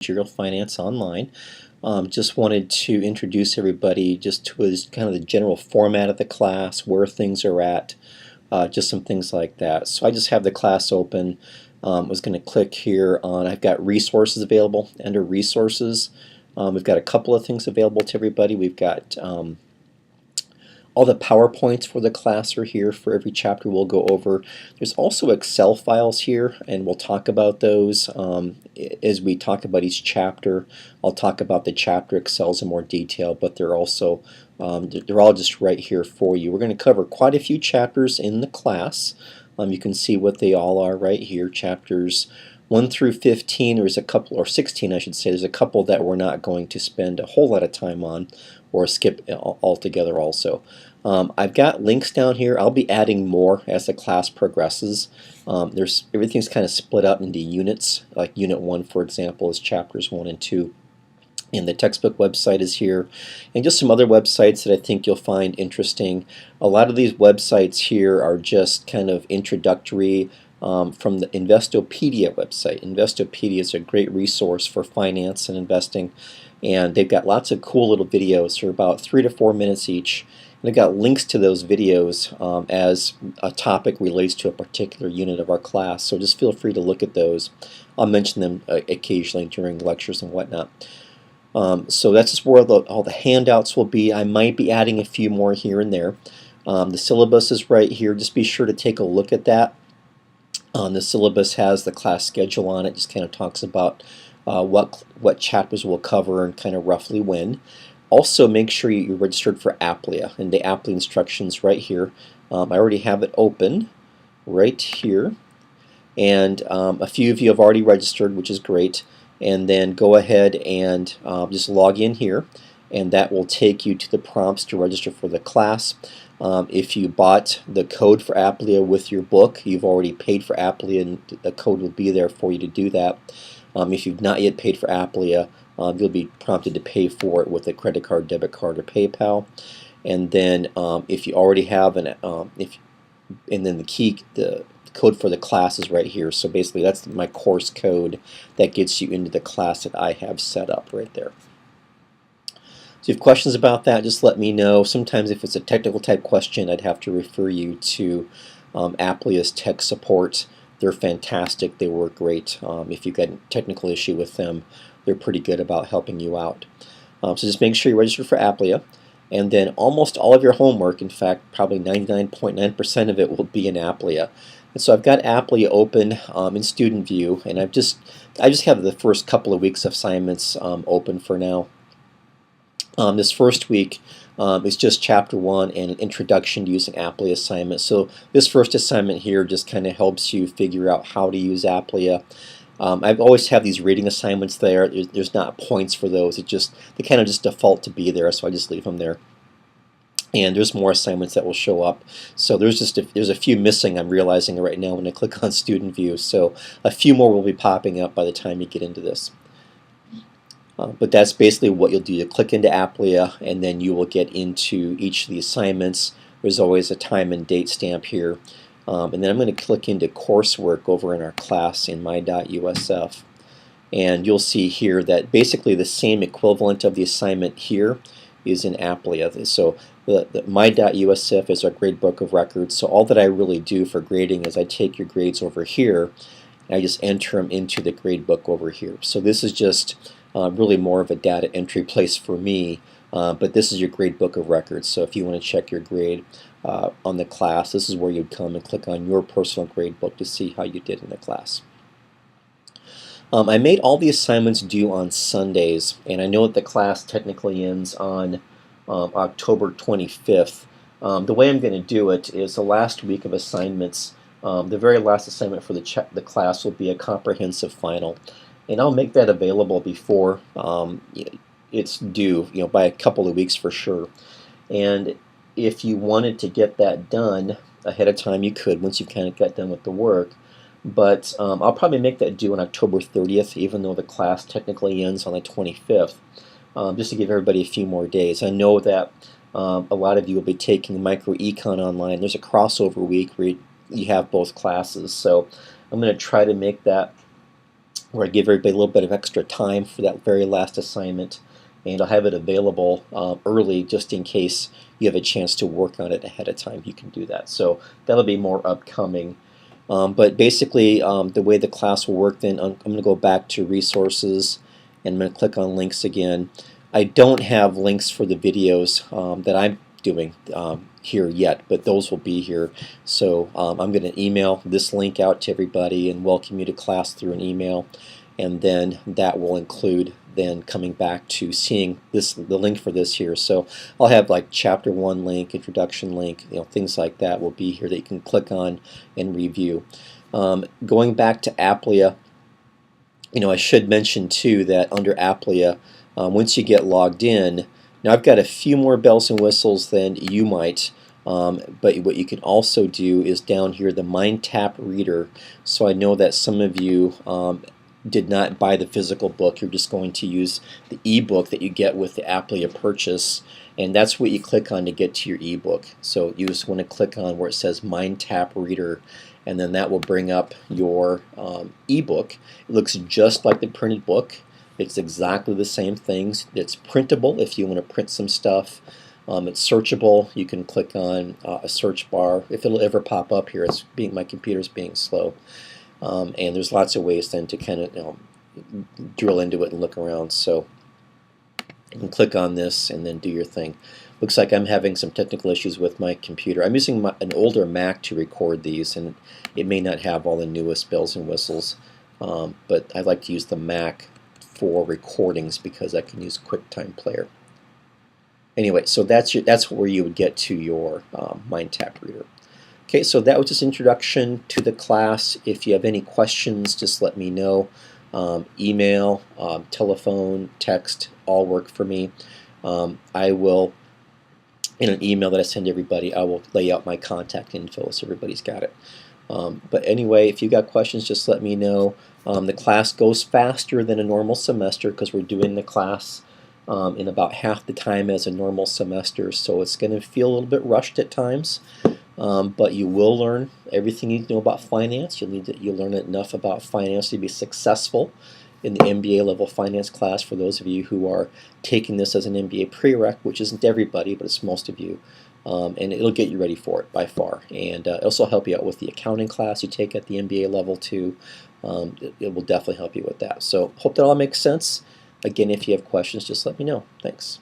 Managerial Finance Online. Just wanted to introduce everybody just to kind of the general format of the class, where things are at, just some things like that. So I just have the class open. Was going to click here on, I've got resources available. Under resources, we've got a couple of things available to everybody. We've got all the PowerPoints for the class are here for every chapter we'll go over. There's also Excel files here, and we'll talk about those as we talk about each chapter. I'll talk about the chapter Excels in more detail, but they're also they're all just right here for you. We're going to cover quite a few chapters in the class. You can see what they all are right here. Chapters 1 through 15, there's a couple, or 16 I should say, there's a couple that we're not going to spend a whole lot of time on or skip altogether also. I've got links down here. I'll be adding more as the class progresses. Everything's kind of split up into units, like Unit 1 for example is chapters 1 and 2. And the textbook website is here, and just some other websites that I think you'll find interesting. A lot of these websites here are just kind of introductory from the Investopedia website. Investopedia is a great resource for finance and investing, and they've got lots of cool little videos. They're about 3 to 4 minutes each. And they've got links to those videos as a topic relates to a particular unit of our class, so just feel free to look at those. I'll mention them occasionally during lectures and whatnot. So that's just where all the handouts will be. I might be adding a few more here and there. The syllabus is right here. Just be sure to take a look at that. The syllabus has the class schedule on it. Just kind of talks about what chapters we'll cover and kind of roughly when. Also, make sure you're registered for Applia, and the Applia instructions right here. I already have it open right here, and a few of you have already registered, which is great. And then go ahead and just log in here, and that will take you to the prompts to register for the class. If you bought the code for Applia with your book, you've already paid for Applia, and the code will be there for you to do that. If you've not yet paid for Applia, you'll be prompted to pay for it with a credit card, debit card, or PayPal. And then if you already have and then the code for the class is right here. So basically that's my course code that gets you into the class that I have set up right there. So if you have questions about that, just let me know. Sometimes if it's a technical type question, I'd have to refer you to Applia's tech support. They're fantastic. They work great. If you've got a technical issue with them, they're pretty good about helping you out. So just make sure you register for Applia. And then almost all of your homework, in fact probably 99.9% of it, will be in Applia. And so I've got Applia open in Student View, and I just have the first couple of weeks of assignments open for now. This first week is just Chapter 1 and an introduction to using Applia assignment. So this first assignment here just kind of helps you figure out how to use Applia. I've always have these reading assignments there. There's not points for those. They kind of just default to be there, so I just leave them there. And there's more assignments that will show up. So there's a few missing, I'm realizing right now when I click on Student View. So a few more will be popping up by the time you get into this. But that's basically what you'll do. You click into Applia, and then you will get into each of the assignments. There's always a time and date stamp here. And then I'm going to click into coursework over in our class in my.usf. And you'll see here that basically the same equivalent of the assignment here is in Applia. So the my.usf is our gradebook of records. So all that I really do for grading is I take your grades over here and I just enter them into the gradebook over here. So this is just really more of a data entry place for me, but this is your gradebook of records. So if you want to check your grade on the class, this is where you'd come and click on your personal gradebook to see how you did in the class. I made all the assignments due on Sundays, and I know that the class technically ends on October 25th. The way I'm going to do it is the last week of assignments, the very last assignment for the class will be a comprehensive final, and I'll make that available before it's due, by a couple of weeks for sure. And if you wanted to get that done ahead of time, you could once you've kind of got done with the work. But I'll probably make that due on October 30th, even though the class technically ends on the 25th, just to give everybody a few more days. I know that a lot of you will be taking microecon online. There's a crossover week where you have both classes, so I'm going to try to make that where I give everybody a little bit of extra time for that very last assignment, and I'll have it available early just in case you have a chance to work on it ahead of time. You can do that. So that'll be more upcoming. But basically, the way the class will work, then I'm going to go back to resources, and I'm going to click on links again. I don't have links for the videos that I'm doing here yet, but those will be here. So I'm going to email this link out to everybody and welcome you to class through an email, and then that will include then coming back to seeing this, the link for this here. So I'll have like chapter 1 link, introduction link, things like that will be here that you can click on and review. Going back to Applia, I should mention too that under Applia, once you get logged in, now I've got a few more bells and whistles than you might, but what you can also do is down here the MindTap Reader. So I know that some of you did not buy the physical book. You're just going to use the ebook that you get with the Applia purchase, and that's what you click on to get to your ebook. So you just want to click on where it says MindTap Reader, and then that will bring up your ebook. It looks just like the printed book. It's exactly the same things. It's printable if you want to print some stuff. It's searchable. You can click on a search bar. If it'll ever pop up here, my computer's being slow. And there's lots of ways then to kind of drill into it and look around. So you can click on this and then do your thing. Looks like I'm having some technical issues with my computer. I'm using an older Mac to record these, and it may not have all the newest bells and whistles, but I like to use the Mac for recordings because I can use QuickTime Player. Anyway, so that's where you would get to your MindTap Reader. Okay, so that was just introduction to the class. If you have any questions, just let me know. Email, telephone, text, all work for me. I will, in an email that I send everybody, I will lay out my contact info so everybody's got it. But anyway, if you got questions, just let me know. The class goes faster than a normal semester because we're doing the class in about half the time as a normal semester, so it's going to feel a little bit rushed at times. But you will learn everything you need to know about finance. You'll learn enough about finance to be successful in the MBA level finance class for those of you who are taking this as an MBA prereq, which isn't everybody, but it's most of you. And it'll get you ready for it by far. And it'll also help you out with the accounting class you take at the MBA level too. It will definitely help you with that. So hope that all makes sense. Again, if you have questions, just let me know. Thanks.